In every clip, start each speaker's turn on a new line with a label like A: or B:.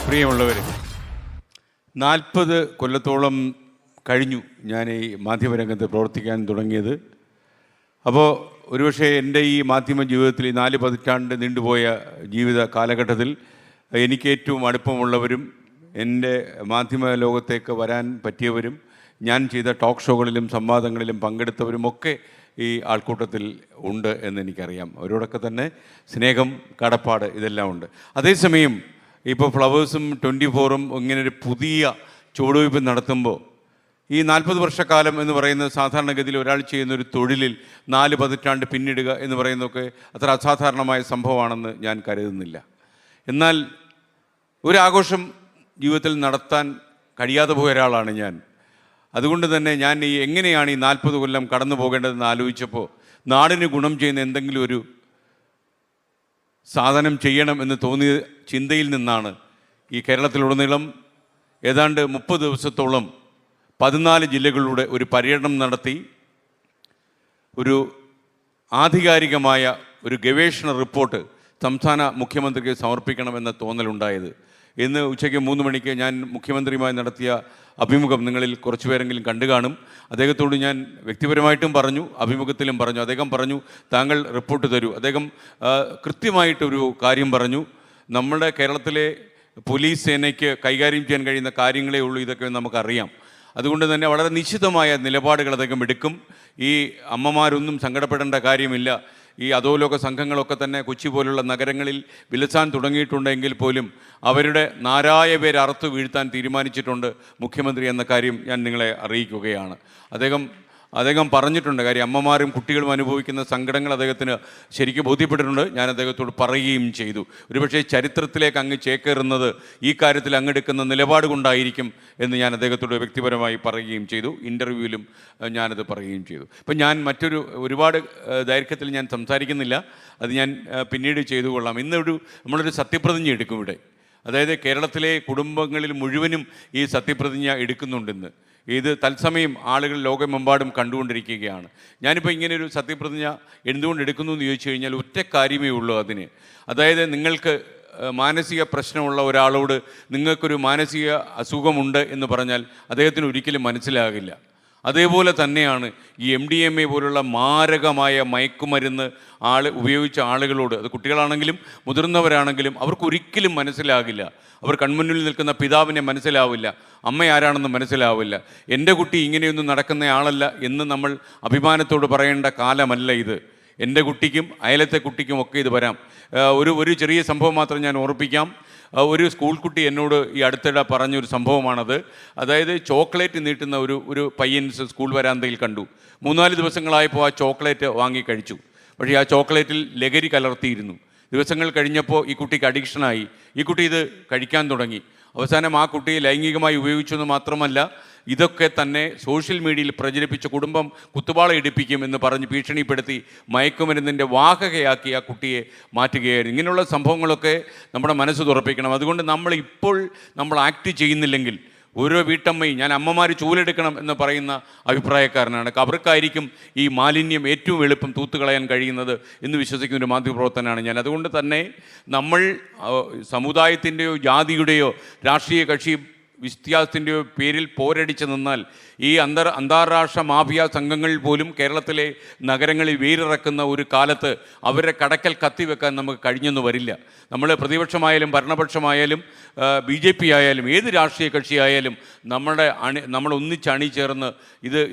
A: പ്രിയമുള്ളവർ, 40 കൊല്ലത്തോളം കഴിഞ്ഞു ഞാൻ ഈ മാധ്യമരംഗത്ത് പ്രവർത്തിക്കാൻ തുടങ്ങിയത്. അപ്പോൾ ഒരുപക്ഷെ എൻ്റെ ഈ മാധ്യമ ജീവിതത്തിൽ ഈ 4 പതിറ്റാണ്ട് നീണ്ടുപോയ ജീവിത കാലഘട്ടത്തിൽ എനിക്ക് ഏറ്റവും അടുപ്പമുള്ളവരും എൻ്റെ മാധ്യമ ലോകത്തേക്ക് വരാൻ പറ്റിയവരും ഞാൻ ചെയ്ത ടോക്ക് ഷോകളിലും സംവാദങ്ങളിലും പങ്കെടുത്തവരുമൊക്കെ ഈ ആൾക്കൂട്ടത്തിൽ ഉണ്ട് എന്നെനിക്കറിയാം. അവരോടൊക്കെ തന്നെ സ്നേഹം, കടപ്പാട് ഇതെല്ലാം ഉണ്ട്. അതേസമയം ഇപ്പോൾ ഫ്ലവേഴ്സും 24ഉം ഇങ്ങനൊരു പുതിയ ചുവടുവയ്പ് നടത്തുമ്പോൾ ഈ 40 വർഷക്കാലം എന്ന് പറയുന്നത് സാധാരണഗതിയിൽ ഒരാൾ ചെയ്യുന്നൊരു തൊഴിലിൽ 4 പതിറ്റാണ്ട് പിന്നിടുക എന്ന് പറയുന്നതൊക്കെ അത്ര അസാധാരണമായ സംഭവമാണെന്ന് ഞാൻ കരുതുന്നില്ല. എന്നാൽ ഒരാഘോഷം ജീവിതത്തിൽ നടത്താൻ കഴിയാതെ പോയ ഒരാളാണ് ഞാൻ. അതുകൊണ്ട് തന്നെ ഞാൻ എങ്ങനെയാണ് ഈ 40 കൊല്ലം കടന്നു പോകേണ്ടതെന്ന് ആലോചിച്ചപ്പോൾ നാടിന് ഗുണം ചെയ്യുന്ന എന്തെങ്കിലും ഒരു സാധനം ചെയ്യണം എന്ന് തോന്നിയ ചിന്തയിൽ നിന്നാണ് ഈ കേരളത്തിലുടനീളം ഏതാണ്ട് 30 ദിവസത്തോളം 14 ജില്ലകളിലൂടെ ഒരു പര്യടനം നടത്തി ഒരു ആധികാരികമായ ഒരു ഗവേഷണ റിപ്പോർട്ട് സംസ്ഥാന മുഖ്യമന്ത്രിക്ക് സമർപ്പിക്കണമെന്ന തോന്നലുണ്ടായത്. ഇന്ന് ഉച്ചയ്ക്ക് 3 മണിക്ക് ഞാൻ മുഖ്യമന്ത്രിയുമായി നടത്തിയ അഭിമുഖം നിങ്ങളിൽ കുറച്ച് പേരെങ്കിലും കണ്ടു കാണും. അദ്ദേഹത്തോട് ഞാൻ വ്യക്തിപരമായിട്ടും പറഞ്ഞു, അഭിമുഖത്തിലും പറഞ്ഞു. അദ്ദേഹം പറഞ്ഞു, താങ്കൾ റിപ്പോർട്ട് തരൂ. അദ്ദേഹം കൃത്യമായിട്ടൊരു കാര്യം പറഞ്ഞു, നമ്മുടെ കേരളത്തിലെ പോലീസ് സേനയ്ക്ക് കൈകാര്യം ചെയ്യാൻ കഴിയുന്ന കാര്യങ്ങളേ ഉള്ളൂ, ഇതൊക്കെ നമുക്കറിയാം. അതുകൊണ്ട് തന്നെ വളരെ നിശ്ചിതമായ നിലപാടുകൾ അദ്ദേഹം എടുക്കും. ഈ അമ്മമാരൊന്നും സങ്കടപ്പെടേണ്ട കാര്യമില്ല. ഈ അധോലോക സംഘങ്ങളൊക്കെ തന്നെ കൊച്ചി പോലുള്ള നഗരങ്ങളിൽ വിലസാൻ തുടങ്ങിയിട്ടുണ്ടെങ്കിൽ പോലും അവരുടെ നാരായ പേര് അറുത്തു വീഴ്ത്താൻ തീരുമാനിച്ചിട്ടുണ്ട് മുഖ്യമന്ത്രി എന്ന കാര്യം ഞാൻ നിങ്ങളെ അറിയിക്കുകയാണ്. അദ്ദേഹം പറഞ്ഞിട്ടുണ്ട് കാര്യം. അമ്മമാരും കുട്ടികളും അനുഭവിക്കുന്ന സങ്കടങ്ങൾ അദ്ദേഹത്തിന് ശരിക്കും ബോധ്യപ്പെട്ടിട്ടുണ്ട്. ഞാൻ അദ്ദേഹത്തോട് പറയുകയും ചെയ്തു. ഒരുപക്ഷെ ചരിത്രത്തിലേക്ക് അങ്ങ് ചേക്കേറുന്നത് ഈ കാര്യത്തിൽ അങ്ങെടുക്കുന്ന നിലപാട് കൊണ്ടായിരിക്കും എന്ന് ഞാൻ അദ്ദേഹത്തോട് വ്യക്തിപരമായി പറയുകയും ചെയ്തു. ഇൻ്റർവ്യൂവിലും ഞാനത് പറയുകയും ചെയ്തു. ഇപ്പം ഞാൻ ഒരുപാട് ദൈർഘ്യത്തിൽ ഞാൻ സംസാരിക്കുന്നില്ല, അത് ഞാൻ പിന്നീട് ചെയ്തു കൊള്ളാം. നമ്മളൊരു സത്യപ്രതിജ്ഞ എടുക്കും ഇവിടെ. അതായത് കേരളത്തിലെ കുടുംബങ്ങളിൽ മുഴുവനും ഈ സത്യപ്രതിജ്ഞ എടുക്കുന്നുണ്ടെന്ന്. ഇത് തത്സമയം ആളുകൾ ലോകമെമ്പാടും കണ്ടുകൊണ്ടിരിക്കുകയാണ്. ഞാനിപ്പോൾ ഇങ്ങനെയൊരു സത്യപ്രതിജ്ഞ എന്തുകൊണ്ട് എടുക്കുന്നു എന്ന് ചോദിച്ചു കഴിഞ്ഞാൽ ഒറ്റ കാര്യമേ ഉള്ളൂ അതിന്. അതായത് നിങ്ങൾക്ക് മാനസിക പ്രശ്നമുള്ള ഒരാളോട് നിങ്ങൾക്കൊരു മാനസിക അസുഖമുണ്ട് എന്ന് പറഞ്ഞാൽ അദ്ദേഹത്തിന് ഒരിക്കലും മനസ്സിലാകില്ല. അതേപോലെ തന്നെയാണ് ഈ MDMA പോലുള്ള മാരകമായ മയക്കുമരുന്ന് ഉപയോഗിച്ച ആളുകളോട്, അത് കുട്ടികളാണെങ്കിലും മുതിർന്നവരാണെങ്കിലും അവർക്കൊരിക്കലും മനസ്സിലാകില്ല. അവർ കൺമുന്നിൽ നിൽക്കുന്ന പിതാവിനെ മനസ്സിലാവില്ല, അമ്മ ആരാണെന്ന് മനസ്സിലാവില്ല. എൻ്റെ കുട്ടി ഇങ്ങനെയൊന്നും നടക്കുന്ന ആളല്ല എന്ന് നമ്മൾ അഭിമാനത്തോട് പറയേണ്ട കാലമല്ല ഇത്. എൻ്റെ കുട്ടിക്കും അയലത്തെ കുട്ടിക്കും ഒക്കെ ഇത് വരാം. ഒരു ചെറിയ സംഭവം മാത്രം ഞാൻ ഓർപ്പിക്കാം. ഒരു സ്കൂൾ കുട്ടി എന്നോട് ഈ അടുത്തിടെ പറഞ്ഞൊരു സംഭവമാണത്. അതായത് ചോക്ലേറ്റ് നീട്ടുന്ന ഒരു പയ്യൻ സ്കൂൾ വരാന്തയിൽ കണ്ടു. 3-4 ദിവസങ്ങളായപ്പോൾ ആ ചോക്ലേറ്റ് വാങ്ങി കഴിച്ചു. പക്ഷേ ആ ചോക്ലേറ്റിൽ ലഹരി കലർത്തിയിരുന്നു. ദിവസങ്ങൾ കഴിഞ്ഞപ്പോൾ ഈ കുട്ടിക്ക് അഡിക്ഷനായി. ഈ കുട്ടി ഇത് കഴിക്കാൻ തുടങ്ങി. അവസാനം ആ കുട്ടിയെ ലൈംഗികമായി ഉപയോഗിച്ചെന്ന് മാത്രമല്ല, ഇതൊക്കെ തന്നെ സോഷ്യൽ മീഡിയയിൽ പ്രചരിപ്പിച്ച് കുടുംബം കുത്തുപാള ഇടിപ്പിക്കും എന്ന് പറഞ്ഞ് ഭീഷണിപ്പെടുത്തി മയക്കുമരുന്നിൻ്റെ വാഹകയാക്കി ആ കുട്ടിയെ മാറ്റുകയായിരുന്നു. ഇങ്ങനെയുള്ള സംഭവങ്ങളൊക്കെ നമ്മുടെ മനസ്സ് തുറപ്പിക്കണം. അതുകൊണ്ട് നമ്മൾ ആക്ട് ചെയ്യുന്നില്ലെങ്കിൽ ഓരോ വീട്ടമ്മയും, ഞാൻ അമ്മമാർ ചൂലെടുക്കണം എന്ന് പറയുന്ന അഭിപ്രായക്കാരനാണ്. അവർക്കായിരിക്കും ഈ മാലിന്യം ഏറ്റവും എളുപ്പം തൂത്തുകളയാൻ കഴിയുന്നത് എന്ന് വിശ്വസിക്കുന്ന ഒരു മാധ്യമപ്രവർത്തനാണ് ഞാൻ. അതുകൊണ്ട് തന്നെ നമ്മൾ സമുദായത്തിൻ്റെയോ ജാതിയുടെയോ രാഷ്ട്രീയ കക്ഷി വ്യത്യാസത്തിൻ്റെയോ പേരിൽ പോരടിച്ച് നിന്നാൽ ഈ അന്താരാഷ്ട്ര മാഫിയ സംഘങ്ങളിൽ പോലും കേരളത്തിലെ നഗരങ്ങളിൽ വേരിറക്കുന്ന ഒരു കാലത്ത് അവരുടെ കടക്കൽ കത്തിവെക്കാൻ നമുക്ക് കഴിഞ്ഞെന്ന് വരില്ല. നമ്മൾ പ്രതിപക്ഷമായാലും ഭരണപക്ഷമായാലും BJP ആയാലും ഏത് രാഷ്ട്രീയ കക്ഷിയായാലും നമ്മൾ ഒന്നിച്ചണിചേർന്ന്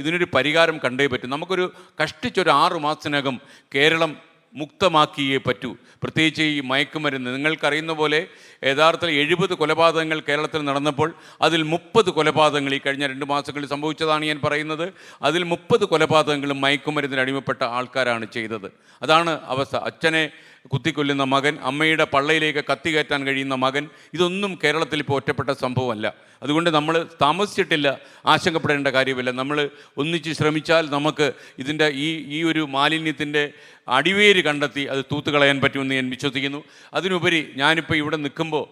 A: ഇതിനൊരു പരിഹാരം കണ്ടേ പറ്റും. നമുക്കൊരു കഷ്ടിച്ചൊരു 6 മാസത്തിനകം കേരളം മുക്തമാക്കിയേ പറ്റൂ. പ്രത്യേകിച്ച് ഈ മയക്കുമരുന്ന്, നിങ്ങൾക്കറിയുന്ന പോലെ യഥാർത്ഥത്തിൽ 70 കൊലപാതകങ്ങൾ കേരളത്തിൽ നടന്നപ്പോൾ അതിൽ 30 കൊലപാതകങ്ങൾ ഈ കഴിഞ്ഞ 2 മാസങ്ങളിൽ സംഭവിച്ചതാണ് ഞാൻ പറയുന്നത്. അതിൽ 30 കൊലപാതകങ്ങളും മയക്കുമരുന്നിന് അടിമപ്പെട്ട ആൾക്കാരാണ് ചെയ്തത്. അതാണ് അവസ്ഥ. അച്ഛനെ കുത്തിക്കൊല്ലുന്ന മകൻ, അമ്മയുടെ പള്ളയിലേക്ക് കത്തി കയറ്റാൻ കഴിയുന്ന മകൻ, ഇതൊന്നും കേരളത്തിൽ ഇപ്പോൾ ഒറ്റപ്പെട്ട സംഭവമല്ല. അതുകൊണ്ട് നമ്മൾ താമസിച്ചിട്ടില്ല, ആശങ്കപ്പെടേണ്ട കാര്യമില്ല. നമ്മൾ ഒന്നിച്ച് ശ്രമിച്ചാൽ നമുക്ക് ഇതിൻ്റെ ഈ ഒരു മാലിന്യത്തിൻ്റെ അടിവേര് കണ്ടെത്തി അത് തൂത്തുകളയാൻ പറ്റുമെന്ന് ഞാൻ വിശ്വസിക്കുന്നു. അതിനുപരി ഞാനിപ്പോൾ ഇവിടെ നിൽക്കുമ്പോൾ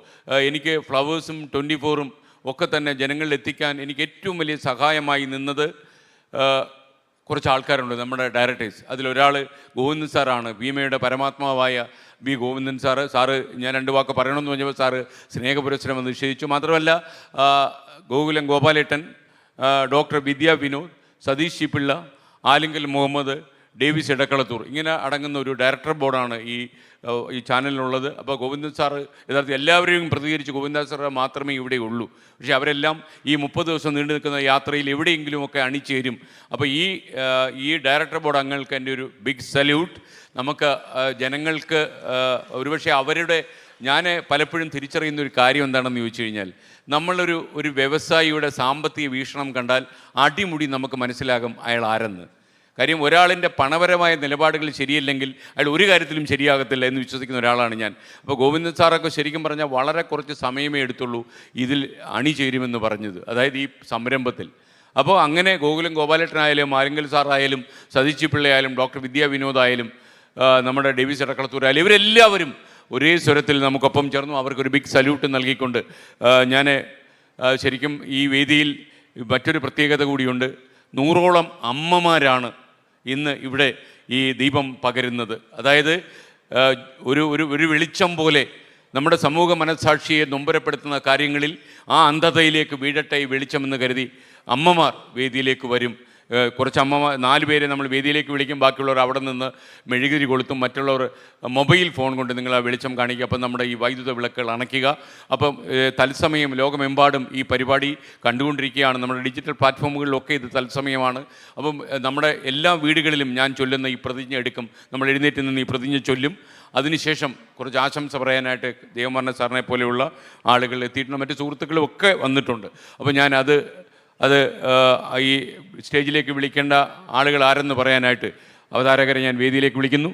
A: എനിക്ക് ഫ്ലവേഴ്സും 24ഉം ഒക്കെ തന്നെ ജനങ്ങളിൽ എത്തിക്കാൻ എനിക്ക് ഏറ്റവും വലിയ സഹായമായി നിന്നത് കുറച്ച് ആൾക്കാരുണ്ട് നമ്മുടെ ഡയറക്ടേഴ്സ്. അതിലൊരാൾ ഗോവിന്ദൻ സാറാണ്, ഭീമയുടെ പരമാത്മാവായ ബി ഗോവിന്ദൻ സാറ് ഞാൻ 2 വാക്ക് പറയണമെന്ന് പറഞ്ഞപ്പോൾ സാറ് സ്നേഹപുരസ്സരം നിഷേധിച്ചു. മാത്രമല്ല ഗോകുലം ഗോപാലേട്ടൻ, ഡോക്ടർ വിദ്യ വിനോദ്, സതീഷ് ജി പിള്ള, ആലിങ്കൽ മുഹമ്മദ്, ഡേവിസ് ഇടക്കളത്തൂർ, ഇങ്ങനെ അടങ്ങുന്ന ഒരു ഡയറക്ടർ ബോർഡാണ് ഈ ചാനലിനുള്ളത്. അപ്പോൾ ഗോവിന്ദൻ സാറ് യഥാർത്ഥത്തിൽ എല്ലാവരെയും പ്രതികരിച്ച് ഗോവിന്ദൻ സാറ് മാത്രമേ ഇവിടെ ഉള്ളൂ. പക്ഷേ അവരെല്ലാം ഈ 30 ദിവസം നീണ്ടു നിൽക്കുന്ന യാത്രയിൽ എവിടെയെങ്കിലുമൊക്കെ അണിചേരും. അപ്പോൾ ഈ ഡയറക്ടർ ബോർഡ് അംഗങ്ങൾക്ക് എൻ്റെ ഒരു ബിഗ് സല്യൂട്ട്. നമുക്ക് ജനങ്ങൾക്ക് ഒരുപക്ഷെ ഞാൻ പലപ്പോഴും തിരിച്ചറിയുന്ന ഒരു കാര്യം എന്താണെന്ന് ചോദിച്ചു കഴിഞ്ഞാൽ, ഒരു വ്യവസായിയുടെ സാമ്പത്തിക വീക്ഷണം കണ്ടാൽ അടിമുടി നമുക്ക് മനസ്സിലാകും അയാൾ ആരെന്ന്. കാര്യം ഒരാളിൻ്റെ പണപരമായ നിലപാടുകൾ ശരിയല്ലെങ്കിൽ അയാൾ ഒരു കാര്യത്തിലും ശരിയാകത്തില്ല എന്ന് വിശ്വസിക്കുന്ന ഒരാളാണ് ഞാൻ. അപ്പോൾ ഗോവിന്ദൻ സാറൊക്കെ ശരിക്കും പറഞ്ഞാൽ വളരെ കുറച്ച് സമയമേ എടുത്തുള്ളൂ ഇതിൽ അണിചേരുമെന്ന് പറഞ്ഞത്, അതായത് ഈ സംരംഭത്തിൽ. അപ്പോൾ അങ്ങനെ ഗോകുലം ഗോപാലേട്ടനായാലും ആലിങ്കൽ സാറായാലും സതീഷ് പിള്ളയായാലും ഡോക്ടർ വിദ്യ വിനോദായാലും നമ്മുടെ ഡേവിസ് ഇടക്കളത്തൂരായാലും ഇവരെല്ലാവരും ഒരേ സ്വരത്തിൽ നമുക്കൊപ്പം ചേർന്നു. അവർക്കൊരു ബിഗ് സല്യൂട്ട് നൽകിക്കൊണ്ട് ഞാൻ ശരിക്കും ഈ വേദിയിൽ മറ്റൊരു പ്രത്യേകത കൂടിയുണ്ട്. 100ഓളം അമ്മമാരാണ് ഇന്ന് ഇവിടെ ഈ ദീപം പകരുന്നത്. അതായത് ഒരു വെളിച്ചം പോലെ നമ്മുടെ സമൂഹ മനസ്സാക്ഷിയെ നൊമ്പരപ്പെടുത്തുന്ന കാര്യങ്ങളിൽ ആ അന്ധതയിലേക്ക് വീഴട്ടെ ഈ വെളിച്ചമെന്ന് കരുതി അമ്മമാർ വേദിയിലേക്ക് വരും. കുറച്ച് 4 പേരെ നമ്മൾ വേദിയിലേക്ക് വിളിക്കും, ബാക്കിയുള്ളവർ അവിടെ നിന്ന് മെഴുകുതിരി കൊളുത്തും, മറ്റുള്ളവർ മൊബൈൽ ഫോൺ കൊണ്ട് നിങ്ങൾ ആ വെളിച്ചം കാണിക്കുക. അപ്പം നമ്മുടെ ഈ വൈദ്യുത വിളക്കുകൾ അണയ്ക്കുക. അപ്പം തത്സമയം ലോകമെമ്പാടും ഈ പരിപാടി കണ്ടുകൊണ്ടിരിക്കുകയാണ്. നമ്മുടെ ഡിജിറ്റൽ പ്ലാറ്റ്ഫോമുകളിലൊക്കെ ഇത് തത്സമയമാണ്. അപ്പം നമ്മുടെ എല്ലാ വീടുകളിലും ഞാൻ ചൊല്ലുന്ന ഈ പ്രതിജ്ഞ എടുക്കും. നമ്മൾ എഴുന്നേറ്റ് നിന്ന് ഈ പ്രതിജ്ഞ ചൊല്ലും. അതിനുശേഷം കുറച്ച് ആശംസ പറയാനായിട്ട് ദേവമാരൻ സാറിനെ പോലെയുള്ള ആളുകൾ എത്തിയിട്ടുണ്ട്, മറ്റ് സുഹൃത്തുക്കളും ഒക്കെ വന്നിട്ടുണ്ട്. അപ്പോൾ ഞാൻ അത് ഈ സ്റ്റേജിലേക്ക് വിളിക്കേണ്ട ആളുകൾ ആരെന്ന് പറയാനായിട്ട് അവതാരകരെ ഞാൻ വേദിയിലേക്ക് വിളിക്കുന്നു.